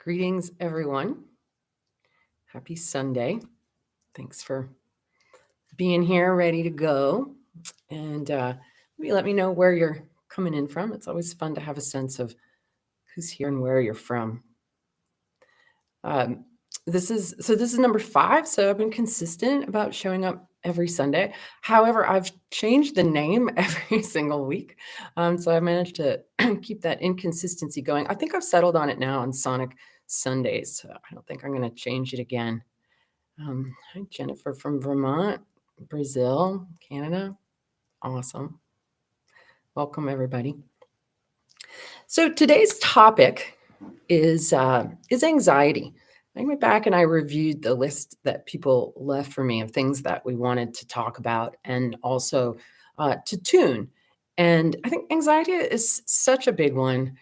Greetings, everyone. Happy Sunday. Thanks for being here, ready to go. And maybe let me know where you're coming in from. It's always fun to have a sense of who's here and where you're from. This is number 5. So I've been consistent about showing up every Sunday. However, I've changed the name every single week. So I managed to keep that inconsistency going. I think I've settled on it now on Sonic Sundays. So I don't think I'm going to change it again. Hi, Jennifer from Vermont, Brazil, Canada. Awesome. Welcome, everybody. So today's topic is anxiety. I went back and I reviewed the list that people left for me of things that we wanted to talk about and also to tune. And I think anxiety is such a big one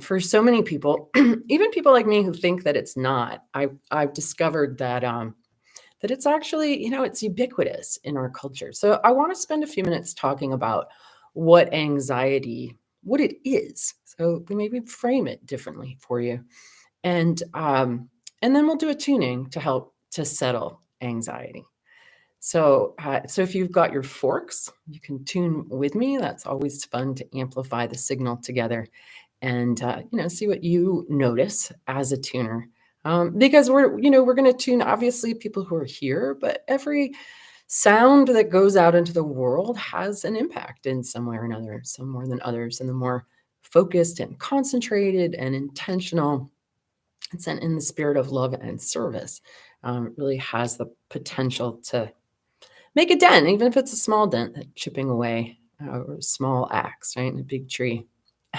for so many people, even people like me who think that it's not. I've discovered that that it's actually, it's ubiquitous in our culture. So I want to spend a few minutes talking about what it is. So we maybe frame it differently for you. And then we'll do a tuning to help to settle anxiety. So if you've got your forks, you can tune with me. That's always fun to amplify the signal together and, see what you notice as a tuner. Because we're going to tune, obviously, people who are here, but every sound that goes out into the world has an impact in some way or another, some more than others. And the more focused and concentrated and intentional it's in the spirit of love and service, really has the potential to make a dent, even if it's a small dent, that chipping away or a small axe, right, in a big tree.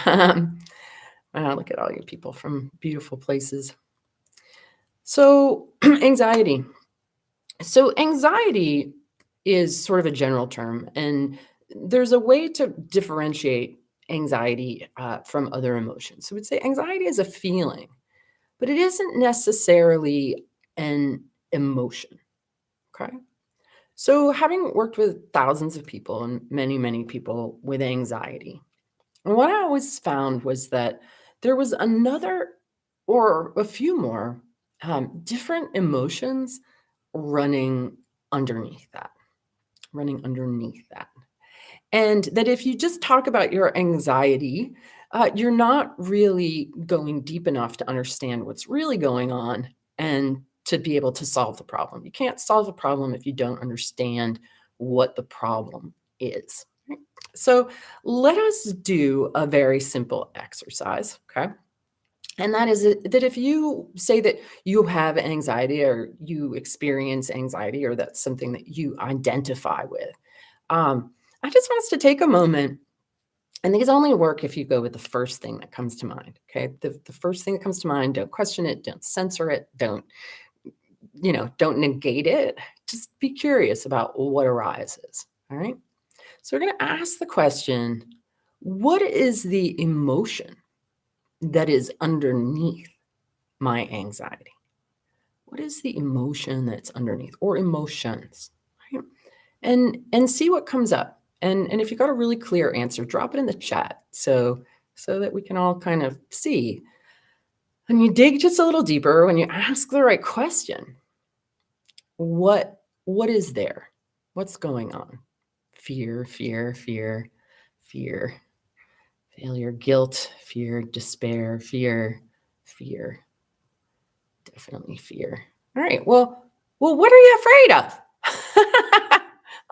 Look at all you people from beautiful places. So anxiety. So anxiety is sort of a general term, and there's a way to differentiate anxiety from other emotions. So we'd say anxiety is a feeling, but it isn't necessarily an emotion, okay? So having worked with thousands of people and many, many people with anxiety, what I always found was that there was another or a few more different emotions running underneath that. And that if you just talk about your anxiety, you're not really going deep enough to understand what's really going on and to be able to solve the problem. You can't solve a problem if you don't understand what the problem is. Right? So let us do a very simple exercise, okay? And that is that if you say that you have anxiety or you experience anxiety or that's something that you identify with, I just want us to take a moment, and these only work if you go with the first thing that comes to mind, okay? The first thing that comes to mind, don't question it, don't censor it, don't negate it. Just be curious about what arises, all right? So we're going to ask the question, what is the emotion that is underneath my anxiety? What is the emotion that's underneath, or emotions, right? And see what comes up. And if you've got a really clear answer, drop it in the chat so that we can all kind of see. And you dig just a little deeper when you ask the right question. What is there? What's going on? Fear, failure, guilt, fear, despair, fear, definitely fear. All right. Well, what are you afraid of?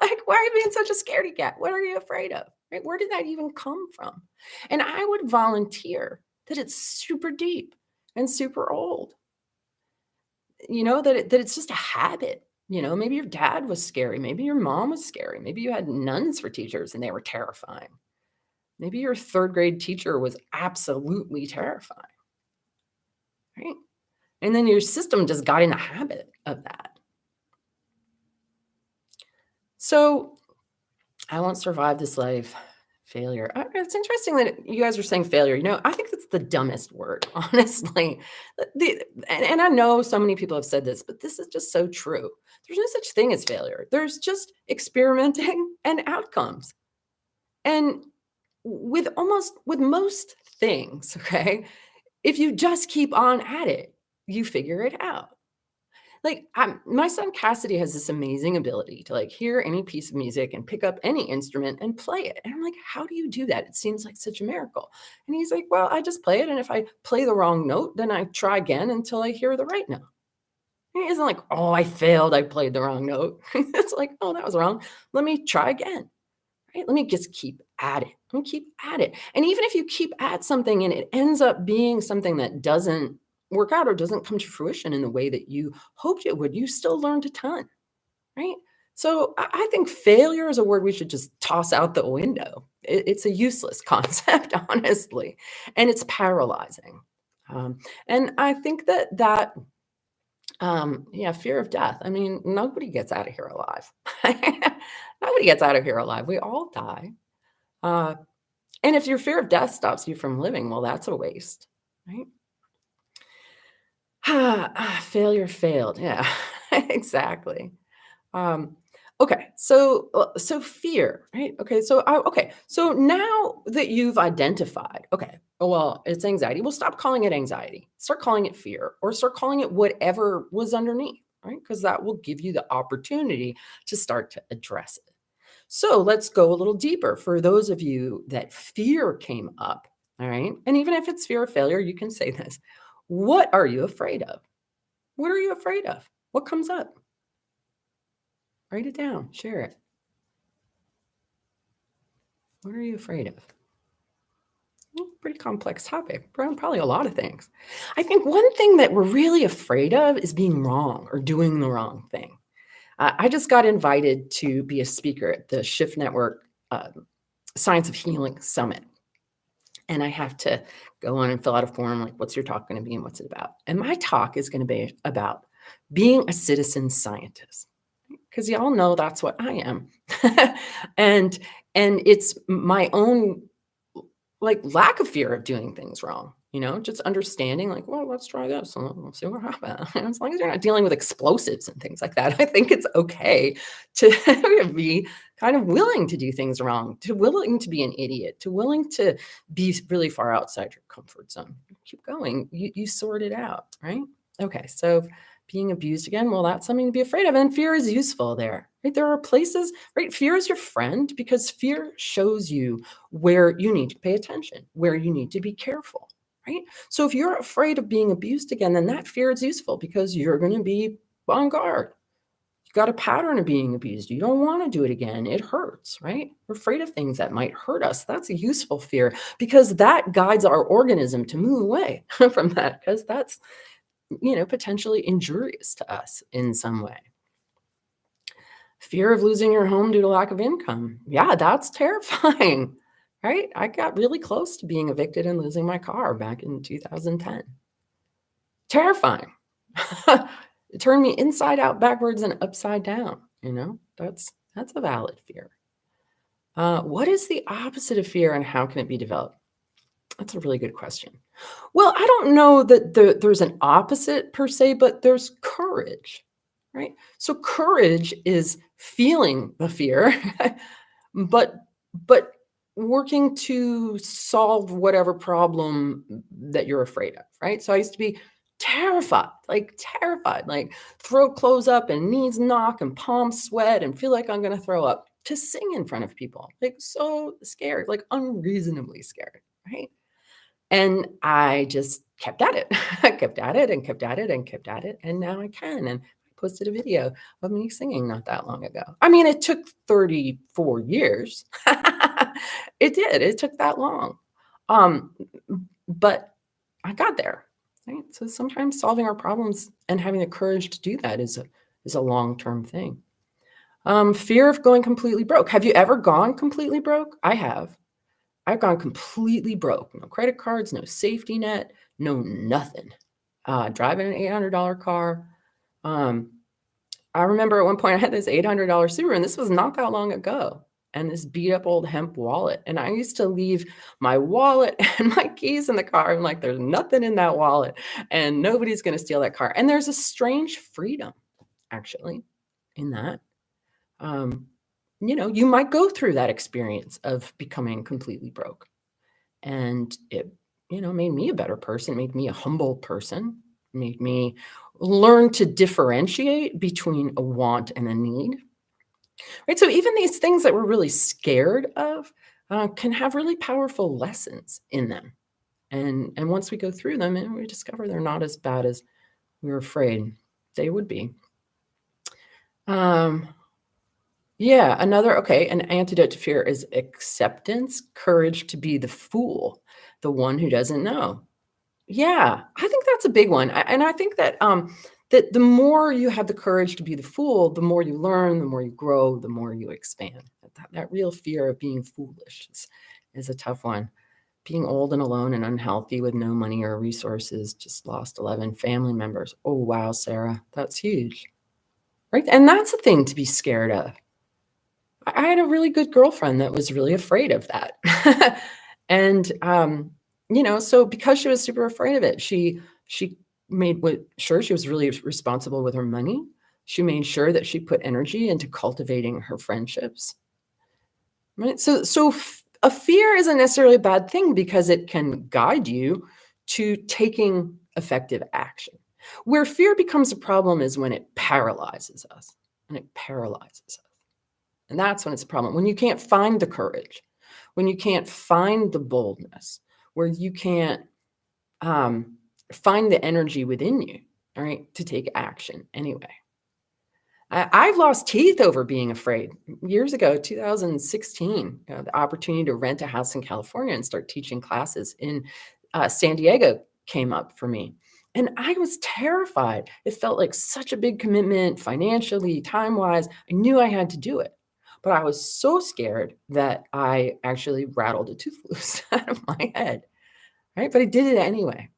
Like, why are you being such a scaredy cat? What are you afraid of? Right? Where did that even come from? And I would volunteer that it's super deep and super old. That it's just a habit. Maybe your dad was scary. Maybe your mom was scary. Maybe you had nuns for teachers and they were terrifying. Maybe your 3rd grade teacher was absolutely terrifying. Right? And then your system just got in the habit of that. So I won't survive this life. Failure. It's interesting that you guys are saying failure. I think that's the dumbest word, honestly. And I know so many people have said this, but this is just so true. There's no such thing as failure. There's just experimenting and outcomes. And with most things, okay, If you just keep on at it, you figure it out. Like, my son Cassidy has this amazing ability to, like, hear any piece of music and pick up any instrument and play it, and I'm like, "How do you do that? It seems like such a miracle." And he's like, "Well, I just play it, and if I play the wrong note, then I try again until I hear the right note." And it isn't like, "Oh, I failed, I played the wrong note." It's like, "Oh, that was wrong. Let me try again." Right? Let me just keep at it. Let me keep at it. And even if you keep at something and it ends up being something that doesn't work out or doesn't come to fruition in the way that you hoped it would, you still learned a ton, right? So I think failure is a word we should just toss out the window. It's a useless concept, honestly, and it's paralyzing. And I think yeah, fear of death. I mean, nobody gets out of here alive. Nobody gets out of here alive. We all die. Uh, and if your fear of death stops you from living, well, that's a waste, right? Failure failed. Yeah, exactly. Um, okay, so fear, right? Okay, so now that you've identified, okay, well, it's anxiety. Well, stop calling it anxiety. Start calling it fear, or start calling it whatever was underneath, right? Because that will give you the opportunity to start to address it. So let's go a little deeper. For those of you that fear came up, all right, and even if it's fear of failure, you can say this. What are you afraid of? What are you afraid of? What comes up? Write it down, share it. What are you afraid of? Pretty complex topic, probably a lot of things. I think one thing that we're really afraid of is being wrong or doing the wrong thing. I just got invited to be a speaker at the Shift Network Science of Healing Summit. And I have to go on and fill out a form like, what's your talk going to be and what's it about? And my talk is going to be about being a citizen scientist, because y'all know that's what I am. and and it's my own like lack of fear of doing things wrong, just understanding like, well, let's try this and we'll see what happens. As long as you're not dealing with explosives and things like that, I think it's okay to be kind of willing to do things wrong, to willing to be an idiot, to willing to be really far outside your comfort zone. Keep going. You sort it out, right? Okay, so being abused again, well, that's something to be afraid of. And fear is useful there, right? There are places, right? Fear is your friend because fear shows you where you need to pay attention, where you need to be careful, right? So if you're afraid of being abused again, then that fear is useful because you're going to be on guard. You got a pattern of being abused. You don't want to do it again. It hurts, right? We're afraid of things that might hurt us. That's a useful fear because that guides our organism to move away from that because that's, potentially injurious to us in some way. Fear of losing your home due to lack of income. Yeah, that's terrifying, right? I got really close to being evicted and losing my car back in 2010. Terrifying. It turned me inside out, backwards, and upside down. That's a valid fear. What is the opposite of fear and how can it be developed? That's a really good question. Well, I don't know that there's an opposite per se, but there's courage, right? So courage is feeling the fear, but but working to solve whatever problem that you're afraid of, right? So I used to be terrified, like throat close up and knees knock and palms sweat and feel like I'm going to throw up to sing in front of people, like so scared, like unreasonably scared, right? And I just kept at it. I kept at it and kept at it and kept at it, and now I can, and I posted a video of me singing not that long ago. I mean, it took 34 years. It did, it took that long. Um, but I got there, right? So sometimes solving our problems and having the courage to do that is a long-term thing. Fear of going completely broke. Have you ever gone completely broke? I have. I've gone completely broke. No credit cards, no safety net, no nothing. Driving an $800 car. Um, I remember at one point I had this $800 Subaru, and this was not that long ago, and this beat up old hemp wallet. And I used to leave my wallet and my keys in the car. I'm like, there's nothing in that wallet, and nobody's going to steal that car. And there's a strange freedom, actually, in that. Um, you might go through that experience of becoming completely broke. And it, made me a better person, made me a humble person, made me learn to differentiate between a want and a need. Right. So even these things that we're really scared of can have really powerful lessons in them. And once we go through them and we discover they're not as bad as we were afraid they would be. Um, yeah, an antidote to fear is acceptance, courage to be the fool, the one who doesn't know. Yeah, I think that's a big one. And I think that the more you have the courage to be the fool, the more you learn, the more you grow, the more you expand. That real fear of being foolish is a tough one. Being old and alone and unhealthy with no money or resources, just lost 11 family members. Oh, wow, Sarah, that's huge. Right? And that's a thing to be scared of. I had a really good girlfriend that was really afraid of that. And, so because she was super afraid of it, she made sure she was really responsible with her money. She made sure that she put energy into cultivating her friendships. Right? A fear isn't necessarily a bad thing because it can guide you to taking effective action. Where fear becomes a problem is when it paralyzes us. And it paralyzes us. And that's when it's a problem. When you can't find the courage, when you can't find the boldness, where you can't find the energy within you, all right, to take action anyway. I've lost teeth over being afraid. Years ago, 2016, the opportunity to rent a house in California and start teaching classes in San Diego came up for me. And I was terrified. It felt like such a big commitment financially, time-wise. I knew I had to do it. But I was so scared that I actually rattled a tooth loose out of my head, right? But I did it anyway.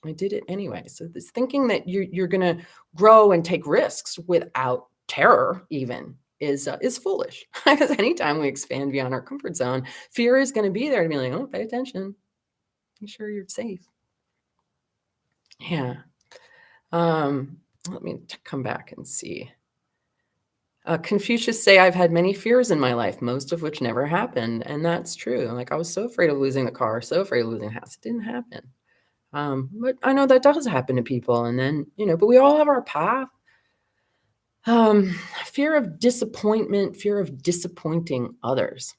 I did it anyway. So this thinking that you're going to grow and take risks without terror even is foolish. Because anytime we expand beyond our comfort zone, fear is going to be there to be like, oh, pay attention. Make sure you're safe. Yeah. Let me come back and see. Confucius say, I've had many fears in my life, most of which never happened. And that's true. Like I was so afraid of losing the car, so afraid of losing the house. It didn't happen. But I know that does happen to people. And then, but we all have our path. Fear of disappointment, fear of disappointing others.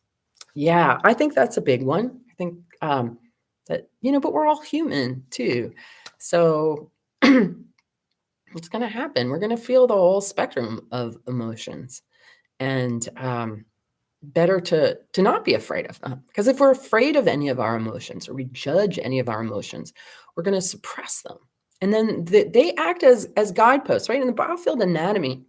Yeah, I think that's a big one. I think that, but we're all human too. So it's going to happen. We're going to feel the whole spectrum of emotions. And better to not be afraid of them. Because if we're afraid of any of our emotions or we judge any of our emotions, we're going to suppress them. And then they act as guideposts, right? In the Biofield anatomy,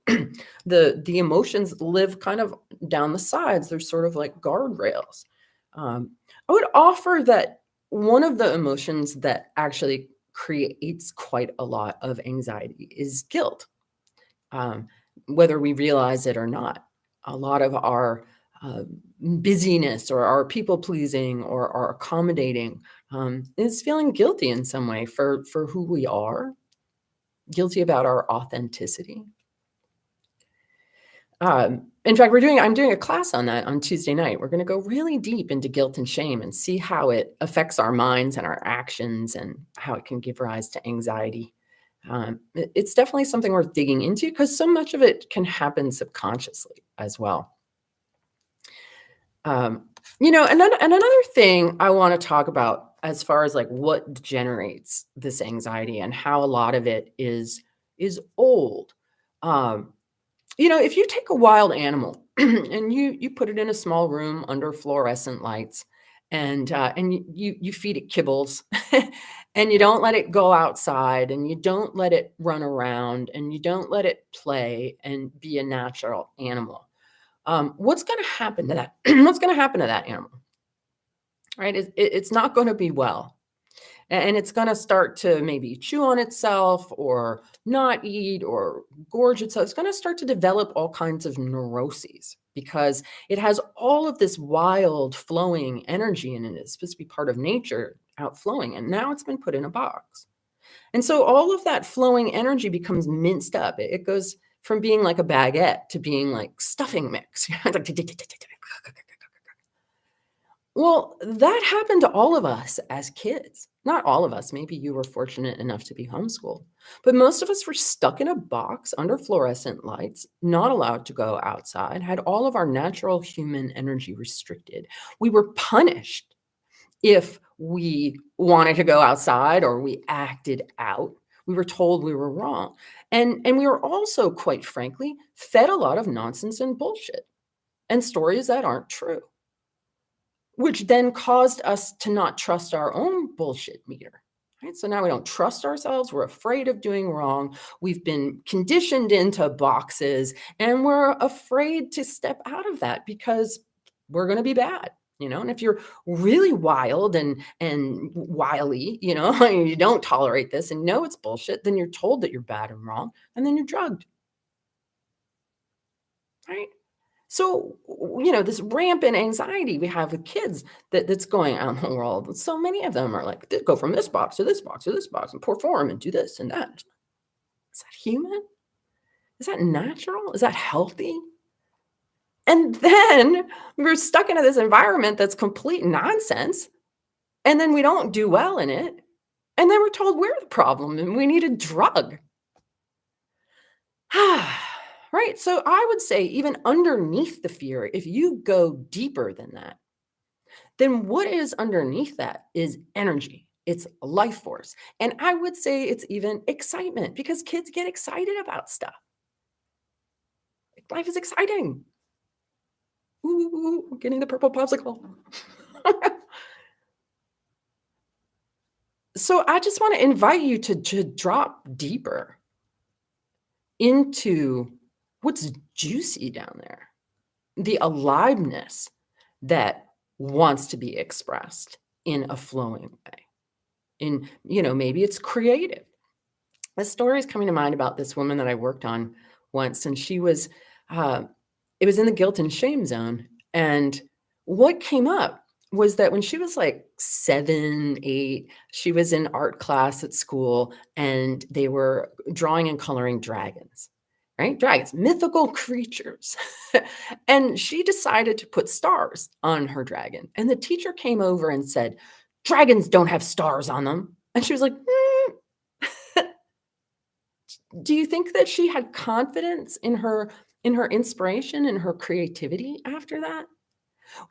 the emotions live kind of down the sides. They're sort of like guardrails. I would offer that one of the emotions that actually creates quite a lot of anxiety is guilt, whether we realize it or not. A lot of our busyness or our people pleasing or our accommodating is feeling guilty in some way for who we are, guilty about our authenticity. In fact, I'm doing a class on that on Tuesday night. We're going to go really deep into guilt and shame and see how it affects our minds and our actions and how it can give rise to anxiety. It's definitely something worth digging into because so much of it can happen subconsciously as well. And another thing I want to talk about as far as like what generates this anxiety and how a lot of it is old. If you take a wild animal and you put it in a small room under fluorescent lights and you feed it kibbles and you don't let it go outside and you don't let it run around and you don't let it play and be a natural animal. What's going to happen to that? What's going to happen to that animal? Right? It's not going to be well. And it's going to start to maybe chew on itself or not eat or gorge itself. It's going to start to develop all kinds of neuroses because it has all of this wild flowing energy in it. It's supposed to be part of nature outflowing. And now it's been put in a box. And so all of that flowing energy becomes minced up. It goes from being like a baguette to being like stuffing mix. Well, that happened to all of us as kids. Not all of us. Maybe you were fortunate enough to be homeschooled. But most of us were stuck in a box under fluorescent lights, not allowed to go outside, had all of our natural human energy restricted. We were punished if we wanted to go outside or we acted out. We were told we were wrong. And we were also, quite frankly, fed a lot of nonsense and bullshit and stories that aren't true, which then caused us to not trust our own bullshit meter. Right? So now we don't trust ourselves. We're afraid of doing wrong. We've been conditioned into boxes and we're afraid to step out of that because we're going to be bad. And if you're really wild and wily, and you don't tolerate this and know it's bullshit, then you're told that you're bad and wrong, and then you're drugged. Right? So, this rampant anxiety we have with kids that's going out in the world. So many of them are like, go from this box to this box to this box and perform and do this and that. Is that human? Is that natural? Is that healthy? And then we're stuck into this environment that's complete nonsense. And then we don't do well in it. And then we're told we're the problem and we need a drug. Right. So I would say, even underneath the fear, if you go deeper than that, then what is underneath that is energy. It's life force. And I would say it's even excitement, because kids get excited about stuff. Life is exciting. Ooh, getting the purple popsicle. So I just want to invite you to drop deeper into what's juicy down there, the aliveness that wants to be expressed in a flowing way. Maybe it's creative. A story is coming to mind about this woman that I worked on once, and she was, it was in the guilt and shame zone. And what came up was that when she was like 7, 8, she was in art class at school, and they were drawing and coloring dragons, right? Dragons, mythical creatures. And she decided to put stars on her dragon. And the teacher came over and said, "Dragons don't have stars on them." And she was like, do you think that she had confidence in her inspiration and her creativity after that?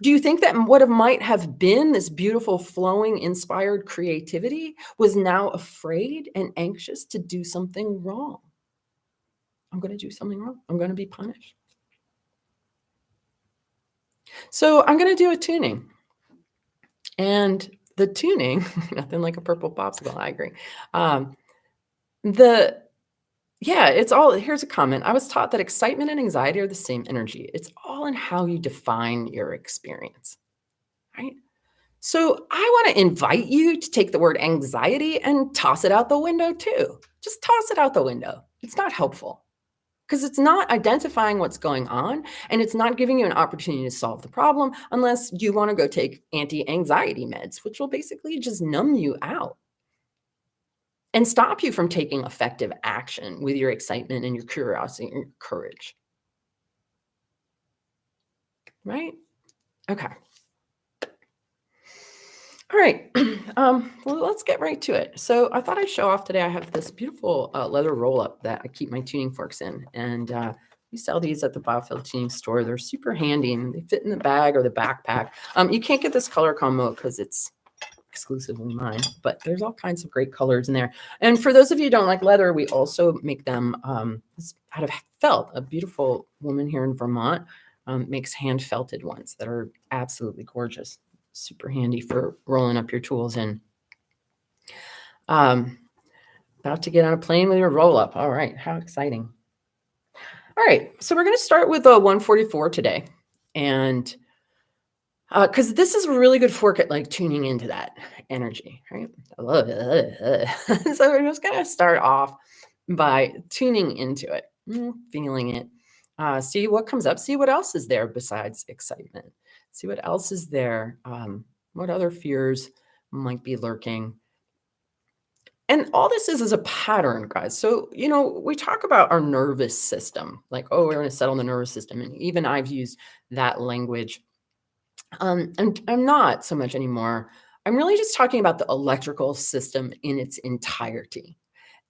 Do you think that what it might have been, this beautiful, flowing, inspired creativity, was now afraid and anxious to do something wrong? I'm going to do something wrong. I'm going to be punished. So I'm going to do a tuning. And the tuning, nothing like a purple popsicle, I agree. It's all, here's a comment. I was taught that excitement and anxiety are the same energy. It's all in how you define your experience, right? So I want to invite you to take the word anxiety and toss it out the window too. Just toss it out the window. It's not helpful, because it's not identifying what's going on, and it's not giving you an opportunity to solve the problem unless you want to go take anti-anxiety meds, which will basically just numb you out and stop you from taking effective action with your excitement and your curiosity and your courage. Right? Okay. All right. Well, let's get right to it. So I thought I'd show off today. I have this beautiful leather roll-up that I keep my tuning forks in. And we sell these at the Biofield tuning store. They're super handy, and they fit in the bag or the backpack. You can't get this color combo because it's exclusively mine, but there's all kinds of great colors in there. And for those of you who don't like leather, we also make them out of felt. A beautiful woman here in Vermont makes hand felted ones that are absolutely gorgeous. Super handy for rolling up your tools in. About to get on a plane with your roll up. All right, how exciting. All right, so we're going to start with a 144 today. And because this is a really good fork at like tuning into that energy, right? I love it. So we're just going to start off by tuning into it, feeling it, see what comes up, see what else is there besides excitement, see what else is there, what other fears might be lurking. And all this is a pattern, guys. So, we talk about our nervous system, like, oh, we're going to settle the nervous system. And even I've used that language And I'm not so much anymore. I'm really just talking about the electrical system in its entirety.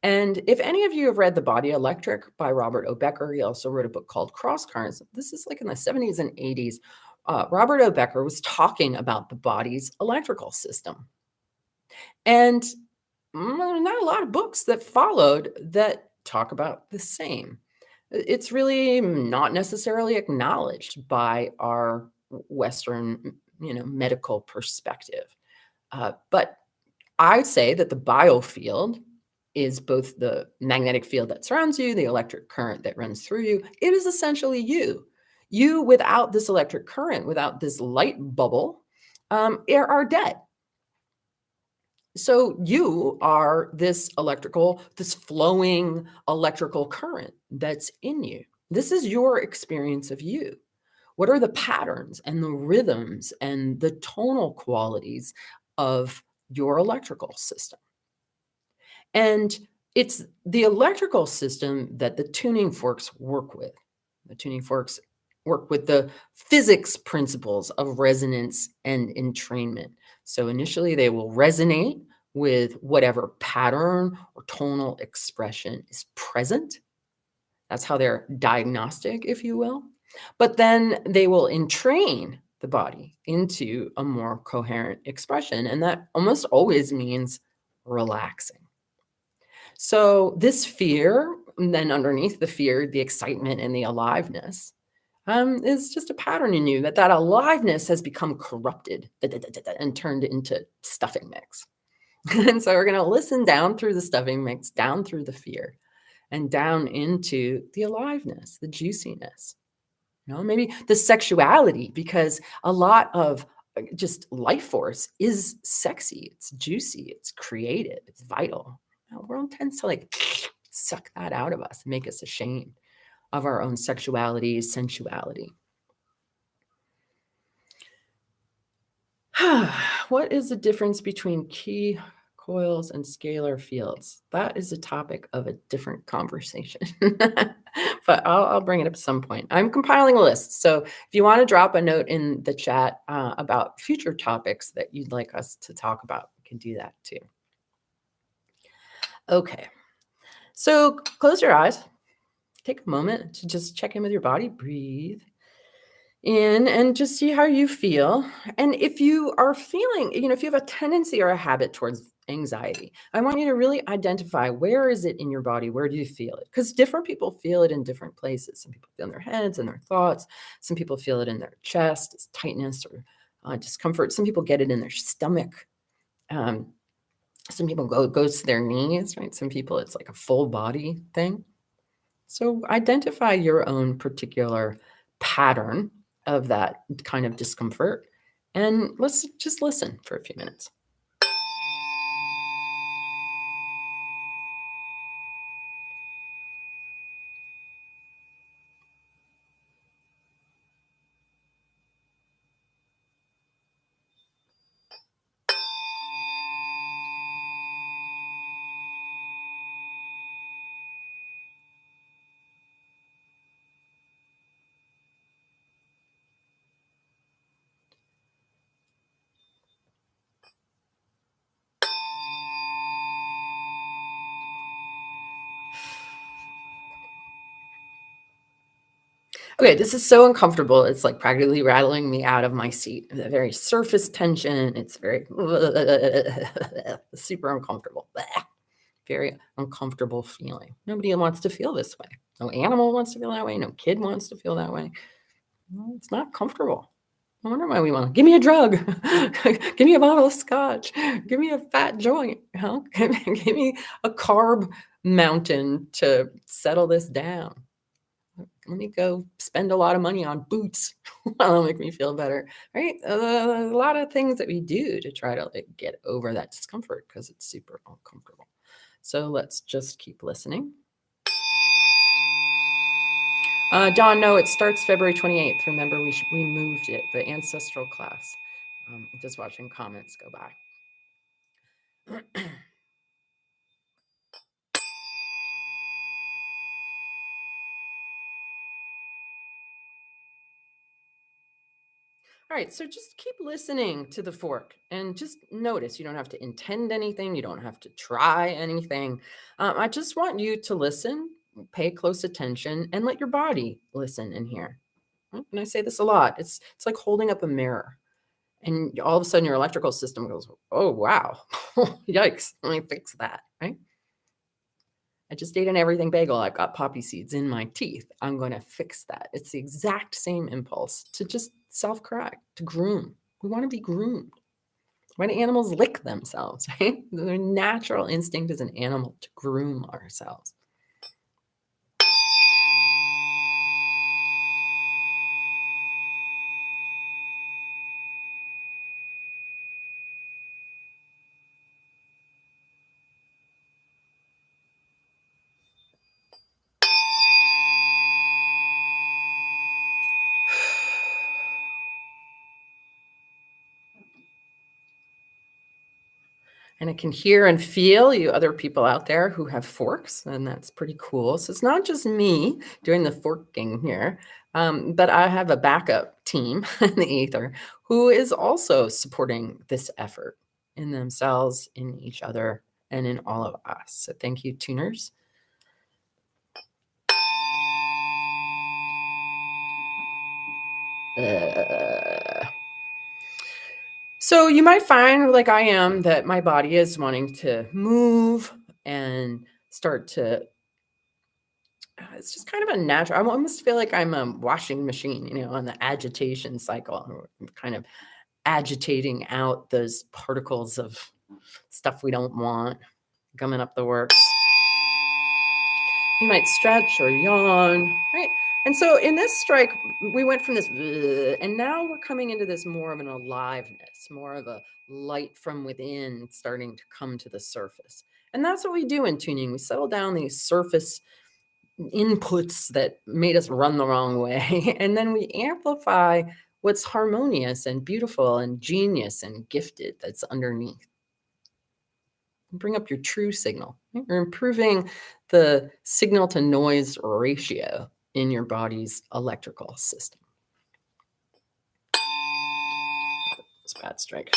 And if any of you have read The Body Electric by Robert O. Becker, he also wrote a book called Cross Currents. This is like in the 70s and 80s. Robert O. Becker was talking about the body's electrical system. And not a lot of books that followed that talk about the same. It's really not necessarily acknowledged by our Western, medical perspective. But I'd say that the biofield is both the magnetic field that surrounds you, the electric current that runs through you. It is essentially you. You, without this electric current, without this light bubble, are dead. So you are this flowing electrical current that's in you. This is your experience of you. What are the patterns and the rhythms and the tonal qualities of your electrical system? And it's the electrical system that the tuning forks work with. The tuning forks work with the physics principles of resonance and entrainment. So initially, they will resonate with whatever pattern or tonal expression is present. That's how they're diagnostic, if you will. But then they will entrain the body into a more coherent expression. And that almost always means relaxing. So this fear, and then underneath the fear, the excitement and the aliveness, is just a pattern in you that aliveness has become corrupted and turned into stuffing mix. And so we're going to listen down through the stuffing mix, down through the fear, and down into the aliveness, the juiciness, maybe the sexuality, because a lot of just life force is sexy, it's juicy, it's creative, it's vital. The world tends to like suck that out of us and make us ashamed of our own sexuality, sensuality. What is the difference between key coils and scalar fields? That is a topic of a different conversation, but I'll bring it up at some point. I'm compiling a list. So if you want to drop a note in the chat about future topics that you'd like us to talk about, we can do that too. Okay. So close your eyes. Take a moment to just check in with your body. Breathe in and just see how you feel. And if you are feeling, if you have a tendency or a habit towards anxiety, I want you to really identify, where is it in your body? Where do you feel it? Because different people feel it in different places. Some people feel in their heads and their thoughts. Some people feel it in their chest, it's tightness or discomfort. Some people get it in their stomach. Some people goes to their knees, right? Some people, it's like a full body thing. So identify your own particular pattern of that kind of discomfort, and let's just listen for a few minutes. Okay, this is so uncomfortable. It's like practically rattling me out of my seat. The very surface tension. It's very super uncomfortable. Very uncomfortable feeling. Nobody wants to feel this way. No animal wants to feel that way. No kid wants to feel that way. No, it's not comfortable. I wonder why we want to give me a drug, give me a bottle of scotch, give me a fat joint, give me a carb mountain to settle this down. Let me go spend a lot of money on boots. That'll make me feel better, right? A lot of things that we do to try to get over that discomfort because it's super uncomfortable. So let's just keep listening. Dawn, no, it starts February 28th. Remember, we moved it, the ancestral class. Just watching comments go by. All right, so just keep listening to the fork and just notice. You don't have to intend anything, you don't have to try anything. I just want you to listen, pay close attention, and let your body listen and hear. Right? And I say this a lot. It's like holding up a mirror, and all of a sudden your electrical system goes, "Oh wow, yikes! Let me fix that." Right? I just ate an everything bagel. I've got poppy seeds in my teeth. I'm going to fix that. It's the exact same impulse to just self correct, to groom. We want to be groomed. Why do animals lick themselves, right? Their natural instinct as an animal to groom ourselves. And I can hear and feel you other people out there who have forks, and that's pretty cool. So it's not just me doing the forking here, but I have a backup team in the ether who is also supporting this effort in themselves, in each other, and in all of us. So thank you, tuners. Uh, So you might find, like I am, that my body is wanting to move and start to. It's just kind of a natural. I almost feel like I'm a washing machine, on the agitation cycle. I'm kind of agitating out those particles of stuff we don't want coming up the works. You might stretch or yawn, right? And so in this strike, we went from this, and now we're coming into this more of an aliveness, more of a light from within starting to come to the surface. And that's what we do in tuning. We settle down these surface inputs that made us run the wrong way, and then we amplify what's harmonious and beautiful and genius and gifted that's underneath. Bring up your true signal. You're improving the signal to noise ratio in your body's electrical system. It's a bad strike.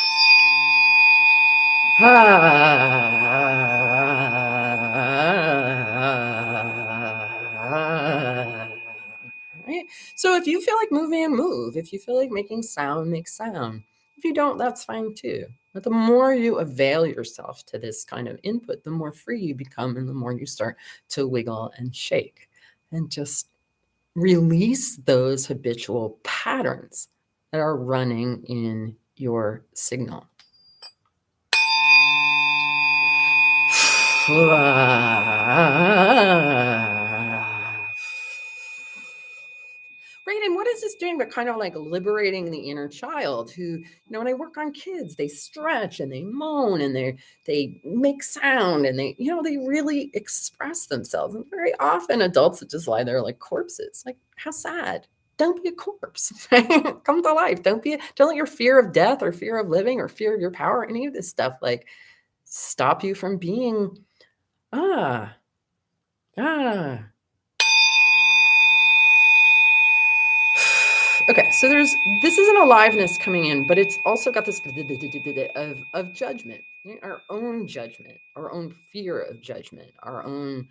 Right? So if you feel like moving, move. If you feel like making sound, make sound. If you don't, that's fine too. But the more you avail yourself to this kind of input, the more free you become and the more you start to wiggle and shake and just release those habitual patterns that are running in your signal. Right. And what is this doing but kind of like liberating the inner child who, when I work on kids, they stretch and they moan and they make sound and they really express themselves. And very often adults that just lie there like corpses. Like, how sad. Don't be a corpse. Right? Come to life. Don't let your fear of death or fear of living or fear of your power, any of this stuff, like stop you from being ah, ah. Okay, so this is an aliveness coming in, but it's also got this of judgment, right? Our own judgment, our own fear of judgment, our own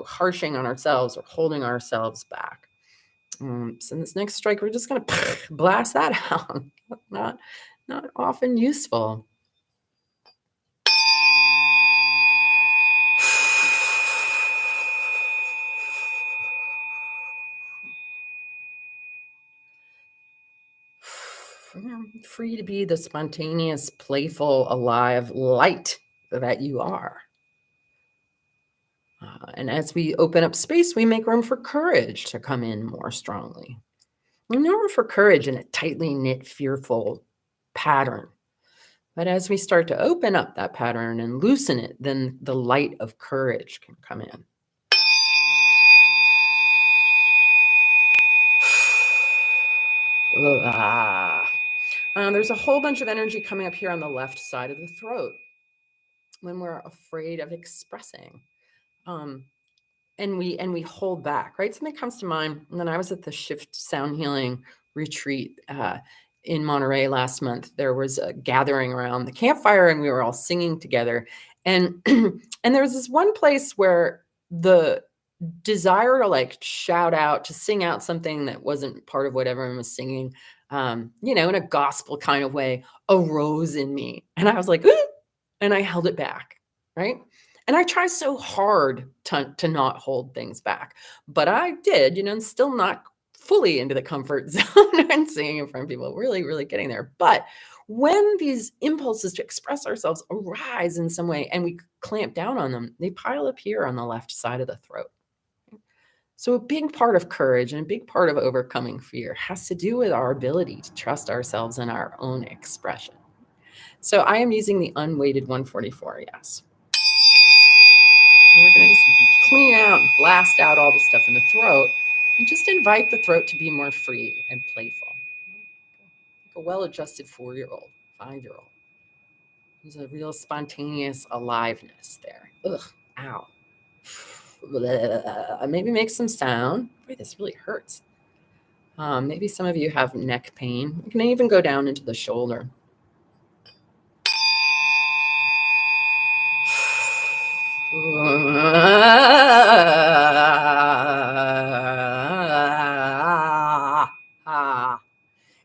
harshing on ourselves or holding ourselves back. So in this next strike, we're just gonna blast that out. Not not often useful. Free to be the spontaneous, playful, alive light that you are. And as we open up space, we make room for courage to come in more strongly. No room for courage in a tightly knit, fearful pattern. But as we start to open up that pattern and loosen it, then the light of courage can come in. There's a whole bunch of energy coming up here on the left side of the throat when we're afraid of expressing. And we hold back, right? Something comes to mind. And then I was at the Shift Sound Healing retreat in Monterey last month. There was a gathering around the campfire and we were all singing together. And and there was this one place where the desire to like shout out, to sing out something that wasn't part of what everyone was singing, in a gospel kind of way, arose in me. And I was like, "Ooh," and I held it back, right? And I try so hard to not hold things back, but I did, and still not fully into the comfort zone and singing in front of people, really, really getting there. But when these impulses to express ourselves arise in some way and we clamp down on them, they pile up here on the left side of the throat. So, a big part of courage and a big part of overcoming fear has to do with our ability to trust ourselves and our own expression. So, I am using the unweighted 144, yes. We're going to just clean out and blast out all the stuff in the throat and just invite the throat to be more free and playful. Like a well-adjusted 4-year-old, 5-year-old. There's a real spontaneous aliveness there. Ugh, ow. Maybe make some sound. Boy, this really hurts. Maybe some of you have neck pain. You can even go down into the shoulder.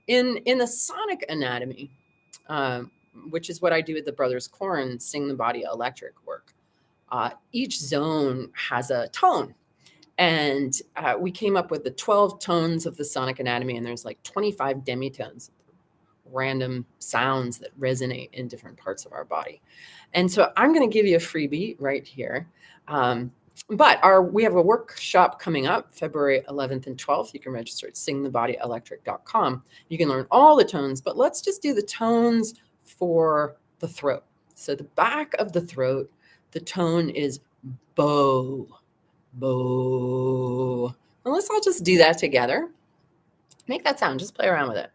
In the sonic anatomy, which is what I do with the Brothers Corn Sing the Body Electric work, each zone has a tone. And we came up with the 12 tones of the sonic anatomy, and there's like 25 demitones, random sounds that resonate in different parts of our body. And so I'm going to give you a freebie right here. But we have a workshop coming up February 11th and 12th. You can register at singthebodyelectric.com. You can learn all the tones, but let's just do the tones for the throat. So the back of the throat, the tone is bow. Bo. Well, let's all just do that together. Make that sound. Just play around with it.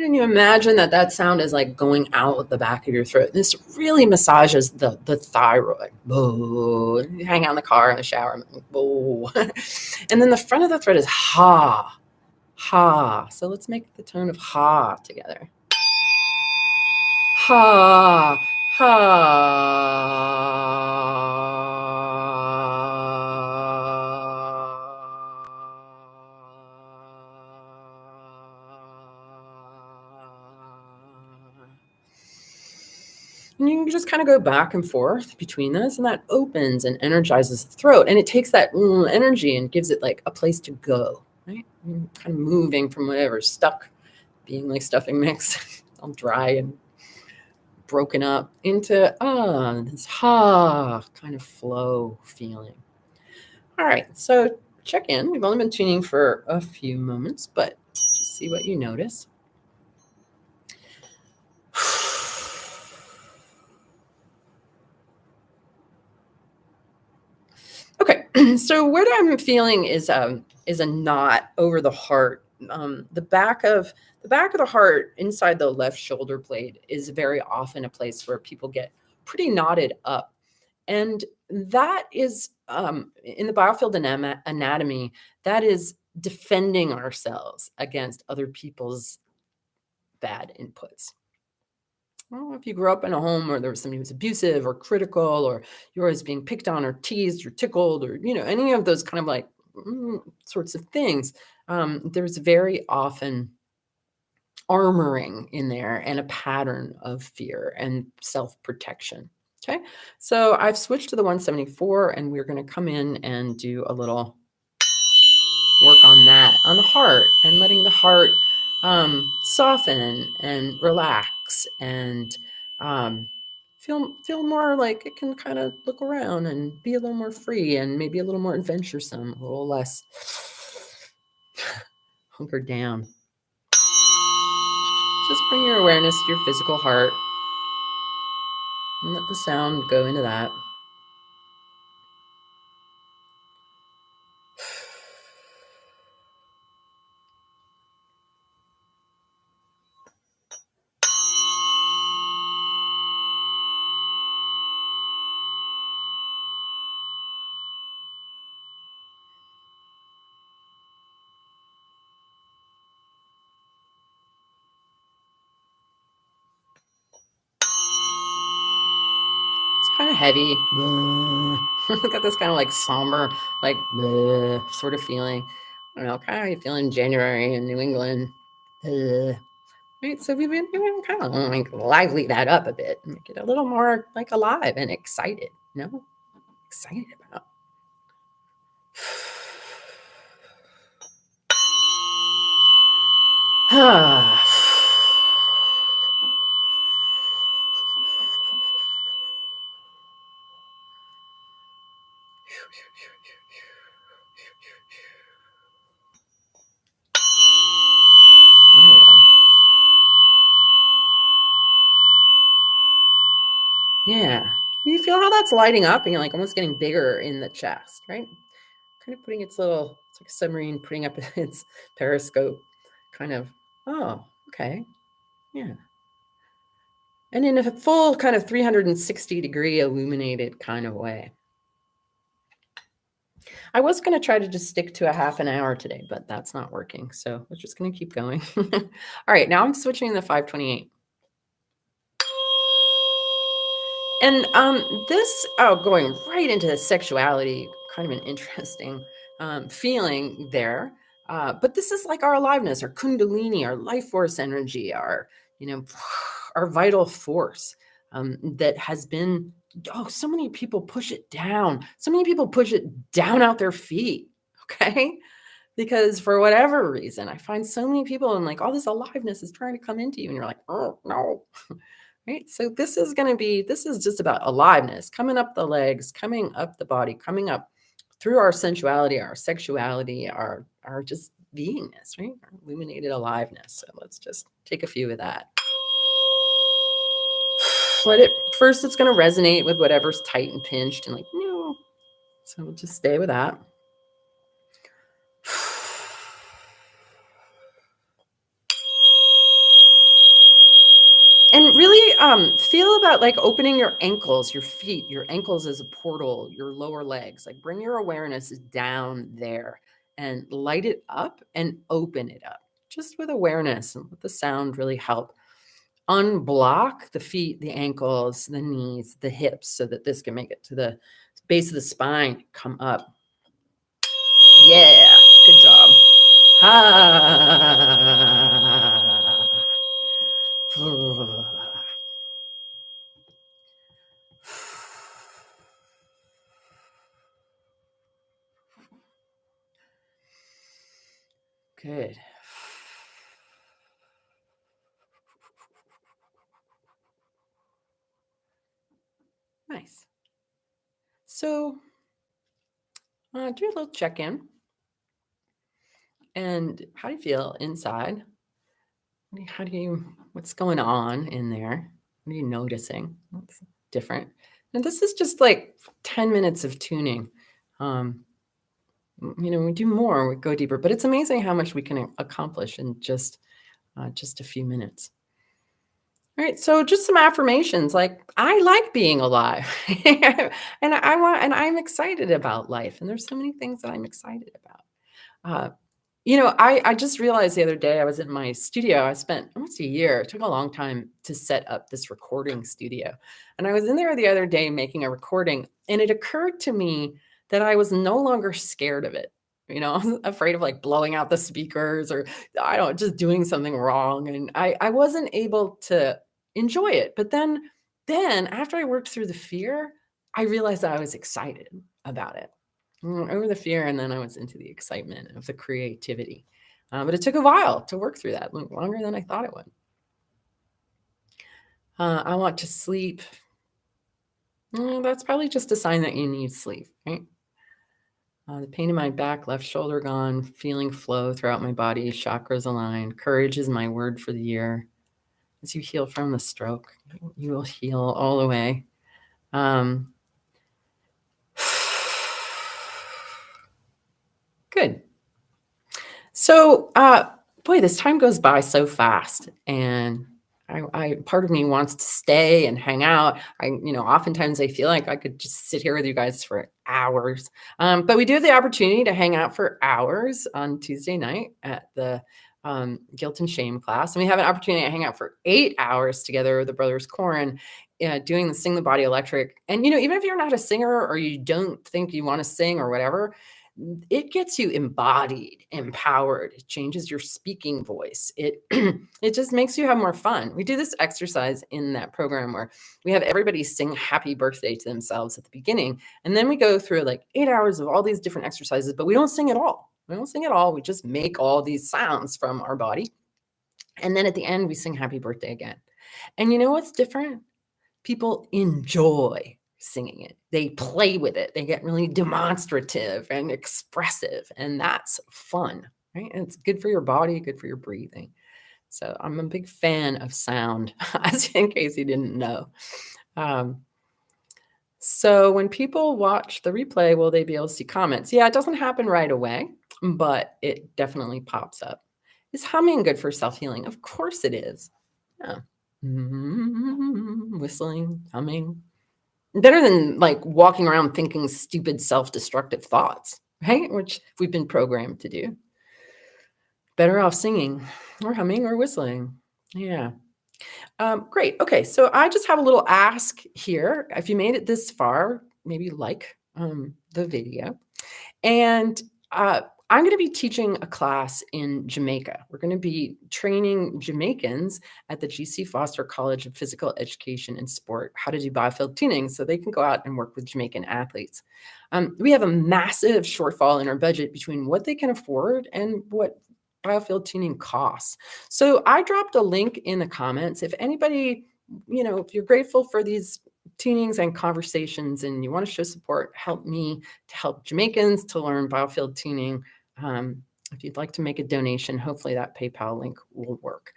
And you imagine that sound is like going out the back of your throat. This really massages the thyroid. Boo. You hang out in the car, in the shower. Boo. And then the front of the throat is ha. Ha. So let's make the tone of ha together. Ha. And you can just kind of go back and forth between those, and that opens and energizes the throat. And it takes that energy and gives it like a place to go, right? And kind of moving from whatever's stuck, being like stuffing mix, all dry and broken up, into this ha kind of flow feeling. All right, so check in. We've only been tuning for a few moments, but just see what you notice. Okay, so what I'm feeling is a knot over the heart. The back of the heart, inside the left shoulder blade, is very often a place where people get pretty knotted up, and that is in the Biofield anatomy. That is defending ourselves against other people's bad inputs. Well, if you grew up in a home where there was somebody who was abusive or critical, or you're always being picked on or teased or tickled, or any of those kind of like sorts of things, there's very often armoring in there and a pattern of fear and self-protection. Okay, so I've switched to the 174, and we're going to come in and do a little work on that, on the heart, and letting the heart soften and relax and feel more like it can kind of look around and be a little more free and maybe a little more adventuresome, a little less hunkered down. Just bring your awareness to your physical heart and let the sound go into that. heavy. Got this kind of like somber, like sort of feeling. I don't know, kind of how you feel in January in New England. Right, so we've been kind of like lively that up a bit, make it a little more like alive and excited. Excited about. There we go. Yeah. You feel how that's lighting up and you're like almost getting bigger in the chest, right? Kind of putting it's like a submarine putting up its periscope, kind of, oh, okay. Yeah. And in a full kind of 360-degree illuminated kind of way. I was going to try to just stick to a half an hour today, but that's not working. So we're just going to keep going. All right, now I'm switching the 528. And going right into the sexuality, kind of an interesting feeling there. But this is like our aliveness, our kundalini, our life force energy, our, our vital force that has been, so many people push it down. So many people push it down out their feet. Okay. Because for whatever reason, I find so many people and like all this aliveness is trying to come into you and you're like, oh no. Right. So this is just about aliveness, coming up the legs, coming up the body, coming up through our sensuality, our sexuality, our just beingness, right? Our illuminated aliveness. So let's just take a few of that. First it's going to resonate with whatever's tight and pinched and like, no. So we'll just stay with that. And really feel about like opening your ankles, your feet, your ankles as a portal, your lower legs. Like bring your awareness down there and light it up and open it up just with awareness and let the sound really help. Unblock the feet, the ankles, the knees, the hips so that this can make it to the base of the spine. Come up. Yeah, good job. Good. Nice. So do a little check-in. And how do you feel inside? What's going on in there? What are you noticing? What's different? And this is just like 10 minutes of tuning. We do more, we go deeper, but it's amazing how much we can accomplish in just a few minutes. All right, so just some affirmations like I like being alive, and I'm excited about life, and there's so many things that I'm excited about. I just realized the other day I was in my studio. I spent almost a year. It took a long time to set up this recording studio. And I was in there the other day making a recording, and it occurred to me that I was no longer scared of it. I was afraid of like blowing out the speakers or just doing something wrong. And I wasn't able to enjoy it. But then after I worked through the fear, I realized that I was excited about it. Over the fear, and then I was into the excitement of the creativity. But it took a while to work through that, longer than I thought it would. I want to sleep. That's probably just a sign that you need sleep, right? The pain in my back, left shoulder gone, feeling flow throughout my body, chakras aligned. Courage is my word for the year. As you heal from the stroke, you will heal all the way. Good. So, boy, this time goes by so fast, and I part of me wants to stay and hang out. Oftentimes I feel like I could just sit here with you guys for hours. But we do have the opportunity to hang out for hours on Tuesday night at the guilt and shame class, and we have an opportunity to hang out for 8 hours together with the brothers Corin doing the Sing the Body Electric. And, you know, even if you're not a singer or you don't think you want to sing or whatever, it gets you embodied, empowered. It changes your speaking voice. It it just makes you have more fun. We do this exercise in that program where we have everybody sing happy birthday to themselves at the beginning, and then we go through like 8 hours of all these different exercises, but we don't sing at all. We don't sing at all. We just make all these sounds from our body. And then at the end we sing happy birthday again. And you know what's different? People enjoy singing it. They play with it. They get really demonstrative and expressive, and that's fun, right? And it's good for your body, good for your breathing. So I'm a big fan of sound, as in case you didn't know. Um, so when people watch the replay, will they be able to see comments? Yeah, it doesn't happen right away, but it definitely pops up. Is humming good for self-healing? Of course it is. Yeah. Whistling, humming. Better than like walking around thinking stupid self-destructive thoughts, right? Which we've been programmed to do. Better off singing or humming or whistling. Yeah. Great. Okay. So I just have a little ask here. If you made it this far, maybe like the video. And I'm going to be teaching a class in Jamaica. We're going to be training Jamaicans at the GC Foster College of Physical Education and Sport how to do biofield tuning so they can go out and work with Jamaican athletes. We have a massive shortfall in our budget between what they can afford and what biofield tuning costs. So I dropped a link in the comments. If anybody, you know, if you're grateful for these tunings and conversations and you want to show support, help me to help Jamaicans to learn biofield tuning. If you'd like to make a donation, hopefully that PayPal link will work.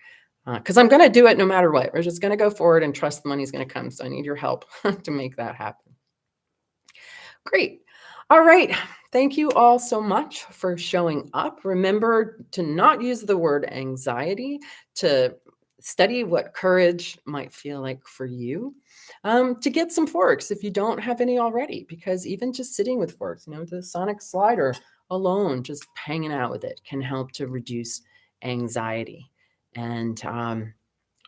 Because I'm going to do it no matter what. We're just going to go forward and trust the money's going to come. So I need your help to make that happen. Great. All right. Thank you all so much for showing up. Remember to not use the word anxiety, to study what courage might feel like for you, to get some forks if you don't have any already, because even just sitting with forks, you know, the sonic slider alone, just hanging out with it can help to reduce anxiety. And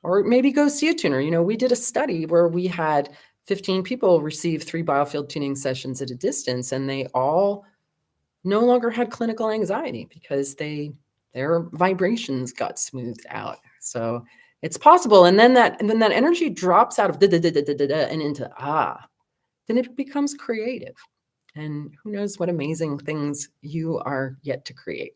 or maybe go see a tuner. You know, we did a study where we had 15 people receive 3 biofield tuning sessions at a distance, and they all no longer had clinical anxiety because their vibrations got smoothed out. So it's possible. And then that energy drops out of da, da, da, da, da, da, da, and into then it becomes creative. And who knows what amazing things you are yet to create.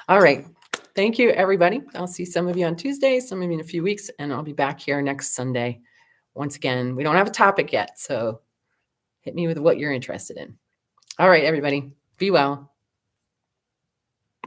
All right. Thank you, everybody. I'll see some of you on Tuesday, some of you in a few weeks, and I'll be back here next Sunday. Once again, we don't have a topic yet, so hit me with what you're interested in. All right, everybody, be well.